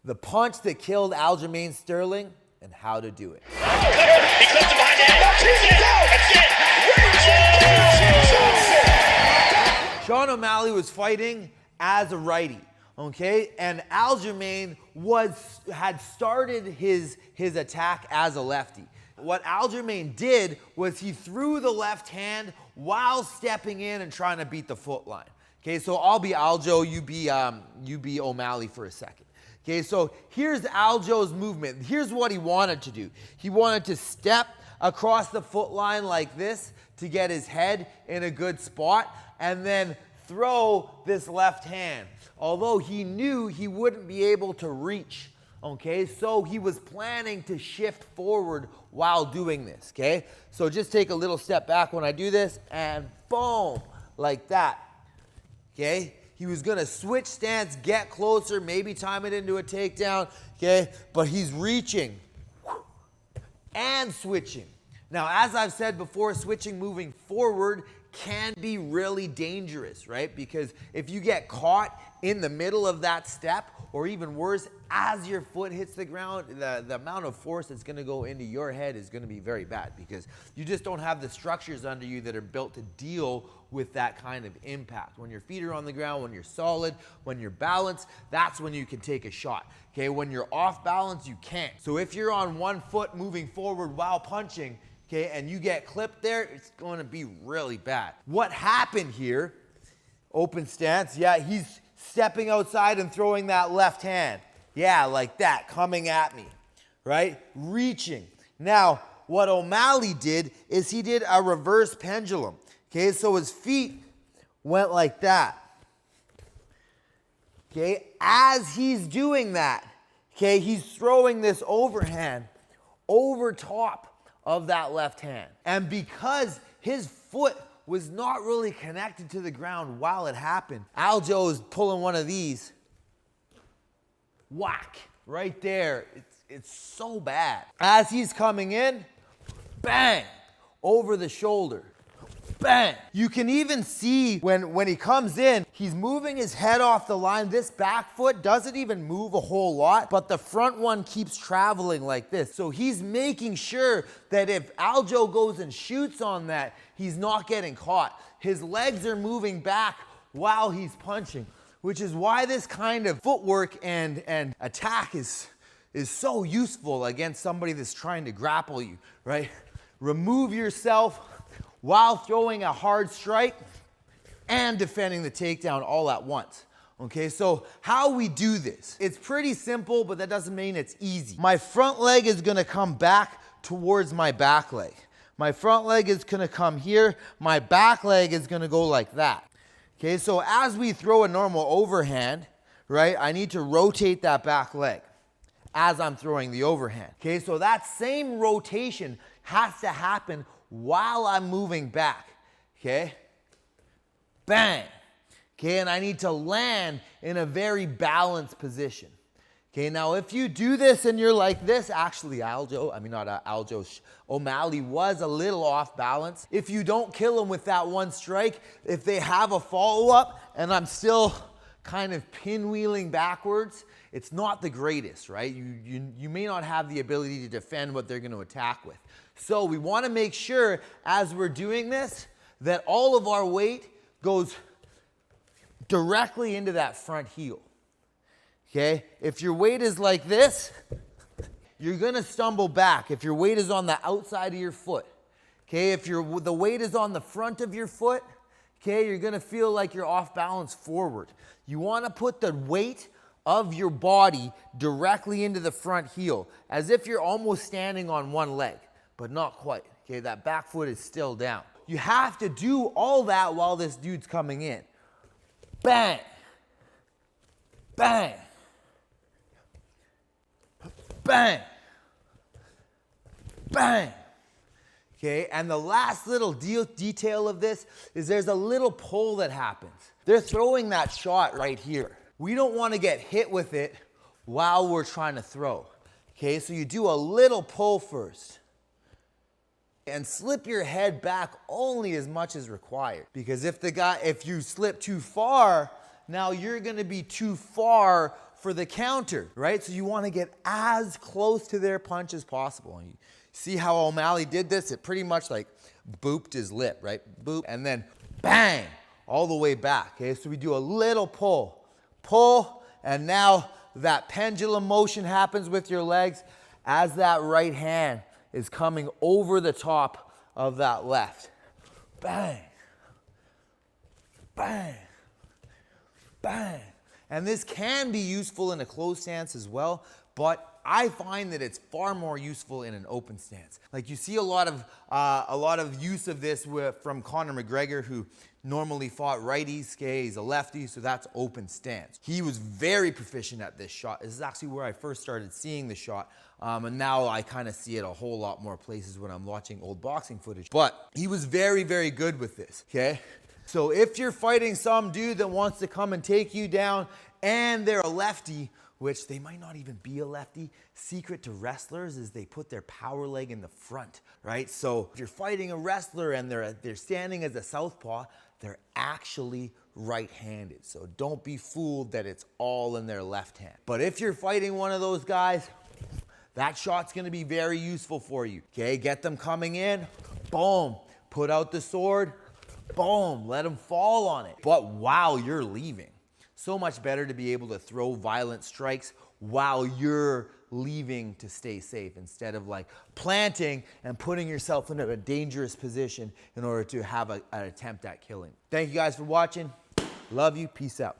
The punch that killed Aljamain Sterling and how to do it. He clips him behind the head. That's it. Sean O'Malley was fighting as a righty, okay? And Aljamain had started his attack as a lefty. What Aljamain did was he threw the left hand while stepping in and trying to beat the foot line. Okay, so I'll be Aljo, you be O'Malley for a second. Okay, so here's Aljo's movement. Here's what he wanted to do. He wanted to step across the foot line like this to get his head in a good spot and then throw this left hand. Although he knew he wouldn't be able to reach, okay? So he was planning to shift forward while doing this, okay? So just take a little step back when I do this and boom, like that, okay? He was gonna switch stance, get closer, maybe time it into a takedown, okay? But he's reaching and switching. Now, as I've said before, switching moving forward can be really dangerous, right? Because if you get caught in the middle of that step, or even worse, as your foot hits the ground, the amount of force that's gonna go into your head is gonna be very bad because you just don't have the structures under you that are built to deal with that kind of impact. When your feet are on the ground, when you're solid, when you're balanced, that's when you can take a shot. Okay, when you're off balance, you can't. So if you're on one foot moving forward while punching, okay, and you get clipped there, it's going to be really bad. What happened here, open stance, yeah, he's stepping outside and throwing that left hand. Yeah, like that, coming at me, right? Reaching. Now, what O'Malley did is he did a reverse pendulum. Okay, so his feet went like that. Okay, as he's doing that, okay, he's throwing this overhand over top of that left hand. And because his foot was not really connected to the ground while it happened, Aljo is pulling one of these. Whack, right there. It's so bad. As he's coming in, bang, over the shoulder. Bang! You can even see when he comes in, he's moving his head off the line. This back foot doesn't even move a whole lot, but the front one keeps traveling like this. So he's making sure that if Aljo goes and shoots on that, he's not getting caught. His legs are moving back while he's punching, which is why this kind of footwork and attack is so useful against somebody that's trying to grapple you, right? Remove yourself while throwing a hard strike and defending the takedown all at once. Okay, so how we do this, it's pretty simple, but that doesn't mean it's easy. My front leg is gonna come back towards my back leg. My front leg is gonna come here. My back leg is gonna go like that. Okay, so as we throw a normal overhand, right, I need to rotate that back leg as I'm throwing the overhand. Okay, so that same rotation has to happen while I'm moving back, okay? Bang, okay, and I need to land in a very balanced position. Okay, now if you do this and you're like this, actually O'Malley was a little off balance. If you don't kill him with that one strike, if they have a follow-up and I'm still kind of pinwheeling backwards, it's not the greatest, right? You may not have the ability to defend what they're going to attack with. So we want to make sure as we're doing this that all of our weight goes directly into that front heel. Okay? If your weight is like this, you're going to stumble back. If your weight is on the outside of your foot. Okay? If the weight is on the front of your foot, okay, you're going to feel like you're off balance forward. You want to put the weight of your body directly into the front heel, as if you're almost standing on one leg, but not quite. Okay, that back foot is still down. You have to do all that while this dude's coming in. Bang, bang, bang, bang. Okay, and the last little detail of this is there's a little pull that happens. They're throwing that shot right here. We don't want to get hit with it while we're trying to throw. Okay, so you do a little pull first. And slip your head back only as much as required. Because if you slip too far, now you're going to be too far for the counter, right? So you want to get as close to their punch as possible. And you see how O'Malley did this? It pretty much like booped his lip, right? Boop, and then bang, all the way back, okay? So we do a little pull, and now that pendulum motion happens with your legs as that right hand is coming over the top of that left. Bang, bang, bang. And this can be useful in a closed stance as well, but I find that it's far more useful in an open stance. Like you see a lot of use of this from Conor McGregor, who normally fought righties. Okay, he's a lefty, so that's open stance. He was very proficient at this shot. This is actually where I first started seeing the shot, and now I kind of see it a whole lot more places when I'm watching old boxing footage. But he was very, very good with this, okay? So if you're fighting some dude that wants to come and take you down and they're a lefty, which they might not even be a lefty, secret to wrestlers is they put their power leg in the front, right? So if you're fighting a wrestler and they're standing as a southpaw, they're actually right-handed. So don't be fooled that it's all in their left hand. But if you're fighting one of those guys, that shot's gonna be very useful for you, okay? Get them coming in, boom, put out the sword, boom, let them fall on it. But while you're leaving, so much better to be able to throw violent strikes while you're leaving to stay safe instead of like planting and putting yourself into a dangerous position in order to have an attempt at killing. Thank you guys for watching. Love you. Peace out.